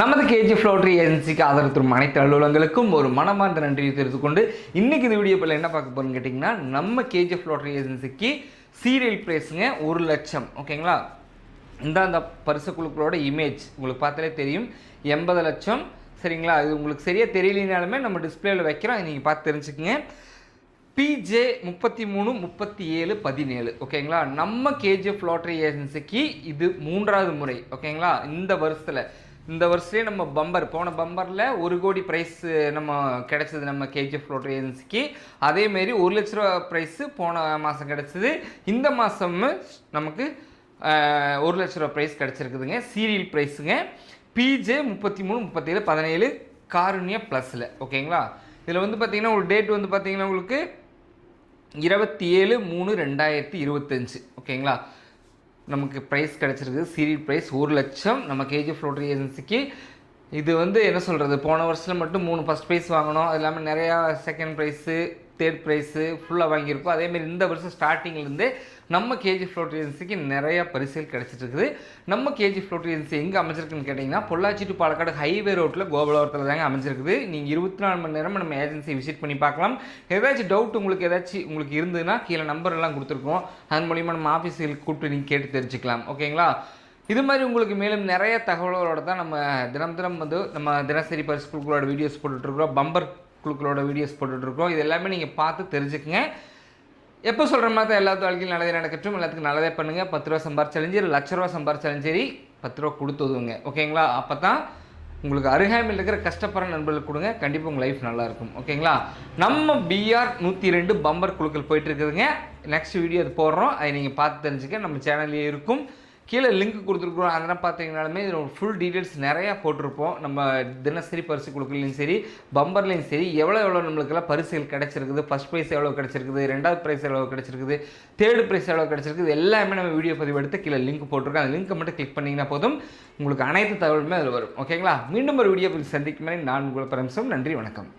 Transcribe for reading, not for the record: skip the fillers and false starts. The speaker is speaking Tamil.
நமது கேஜிஎஃப் லாட்டரி ஏஜென்சிக்கு ஆதரவு தரும் அனைத்து அலுவலகங்களுக்கும் ஒரு மனமார்ந்த நன்றியை தெரிவித்துக் கொண்டு இன்றைக்கி இந்த வீடியோவில் என்ன பார்க்க போகிறோன்னு கேட்டிங்கன்னா, நம்ம கேஜிஎஃப் லாட்டரி ஏஜென்சிக்கு சீரியல் ப்ரைஸுங்க 1,00,000. ஓகேங்களா, அந்த பரிசு குழுக்களோட இமேஜ் உங்களுக்கு பார்த்தாலே தெரியும், 80 லட்சம். சரிங்களா, இது உங்களுக்கு சரியாக தெரியலனாலுமே நம்ம டிஸ்பிளேயில் வைக்கிறோம், அதை நீங்கள் பார்த்து தெரிஞ்சுக்கங்க. PJ 33 37 17. ஓகேங்களா, நம்ம கேஜிஎஃப் லாட்டரி ஏஜென்சிக்கு இது 3வது முறை. ஓகேங்களா, இந்த வருஷத்துலேயே நம்ம போன பம்பரில் 1 கோடி ப்ரைஸ் நம்ம கிடச்சிது நம்ம கேஜிஎஃப் லாட்டரி ஏஜென்சிக்கு. அதேமாரி 1 லட்ச ரூபா ப்ரைஸு போன மாதம் கிடச்சிது. இந்த மாதமும் நமக்கு 1 லட்ச ரூபா ப்ரைஸ் கிடச்சிருக்குதுங்க. சீரியல் ப்ரைஸுங்க PJ 33 37 17 காருண்யா ப்ளஸில். ஓகேங்களா, இதில் வந்து பார்த்திங்கன்னா ஒரு டேட் வந்து பார்த்திங்கன்னா உங்களுக்கு 27/3/2025. ஓகேங்களா, நமக்கு ப்ரைஸ் கிடச்சிருக்கு. சீரியல் ப்ரைஸ் 1 லட்சம் நம்ம கேஜிஎஃப் லாட்டரி ஏஜென்சிக்கு. இது வந்து என்ன சொல்கிறது, போன வருஷத்தில் மட்டும் 3 ஃபஸ்ட் ப்ரைஸ் வாங்கணும், அது இல்லாமல் நிறையா செகண்ட் ப்ரைஸு தேர்ட் ப்ரைஸு ஃபுல்லாக வாங்கியிருக்கோம். அதேமாரி இந்த வருஷம் ஸ்டார்டிங்லேருந்தே நம்ம கேஜிஎஃப் லாட்டரி ஏஜென்சிக்கு நிறையா பரிசுகள் கிடச்சிட்டு இருக்குது. நம்ம கேஜிஎஃப் லாட்டரி ஏஜென்சி எங்கே அமைச்சிருக்குன்னு கேட்டிங்கன்னா, பொள்ளாச்சி டு பாலக்காடு ஹைவே ரோட்டில் கோபாலபுரத்தில் தாங்க அமைஞ்சிருக்குது. நீங்கள் 24 மணி நேரம் நம்ம ஏஜென்சியை விசிட் பண்ணி பார்க்கலாம். ஏதாச்சும் டவுட் உங்களுக்கு இருந்ததுன்னா கீழே நம்பர் எல்லாம் கொடுத்துருக்கோம், அதன் மூலிமா நம்ம ஆஃபீஸுக்கு கூப்பிட்டு நீங்கள் கேட்டு தெரிஞ்சுக்கலாம். ஓகேங்களா, இது மாதிரி உங்களுக்கு மேலும் நிறைய தகவல்களோட தான் நம்ம தினம் வந்து நம்ம தினசரி பரிசு குழுக்களோட வீடியோஸ் போட்டுட்ருக்குறோம், பம்பர் குழுக்களோட வீடியோஸ் போட்டுட்ருக்கோம். இது எல்லாமே நீங்கள் பார்த்து தெரிஞ்சுக்கங்க. எப்போ சொல்கிற மாதிரி தான் எல்லாத்து வாழ்க்கையும் நல்லதே நடக்கட்டும், எல்லாத்துக்கும் நல்லதே பண்ணுங்கள். 10 ரூபா சம்பாரிச்சாலும் சரி, 1,00,000 ரூபா சம்பாரிச்சாலும் சரி, 10 ரூபா கொடுத்து உதவுங்க. ஓகேங்களா, அப்போ தான் உங்களுக்கு அருகாமையில் இருக்கிற கஷ்டப்படுற நண்பர்களுக்கு கொடுங்க, கண்டிப்பாக உங்கள் லைஃப் நல்லாயிருக்கும். ஓகேங்களா, நம்ம BR 102 பம்பர் குழுக்கள் போயிட்டுருக்குதுங்க. நெக்ஸ்ட் வீடியோ அது போடுறோம், அதை நீங்கள் பார்த்து தெரிஞ்சுக்க. நம்ம சேனல்லே இருக்கும், கீழே லிங்க் கொடுத்துருக்குறோம். அதெல்லாம் பார்த்தீங்கனாலுமே இதில் ஃபுல் டீட்டெயில்ஸ் நிறையா போட்டிருப்போம். நம்ம தினசரி பரிசு குழுக்கள்லையும் சரி, பம்பர்லையும் சரி, எவ்வளோ நம்மளுக்கெல்லாம் பரிசுகள் கிடச்சிருக்குது, ஃபஸ்ட் ப்ரைஸ் எவ்வளோ கிடச்சிருக்குது, 2வது ப்ரைஸ் எவ்வளோ கிடச்சிருக்குது, தேர்டு ப்ரைஸ் எவ்வளோ கிடச்சிருக்குது, எல்லாமே நம்ம வீடியோ பதிவு எடுத்து கீழே லிங்க் போட்டிருக்கோம். அந்த லிங்க்கை மட்டும் கிளிக் பண்ணிங்கன்னா போதும், உங்களுக்கு அனைத்து தகவலுமே அதில் வரும். ஓகேங்களா, மீண்டும் ஒரு வீடியோ சந்திக்கும் வரை நான் உங்கள் பரமசிவம். நன்றி, வணக்கம்.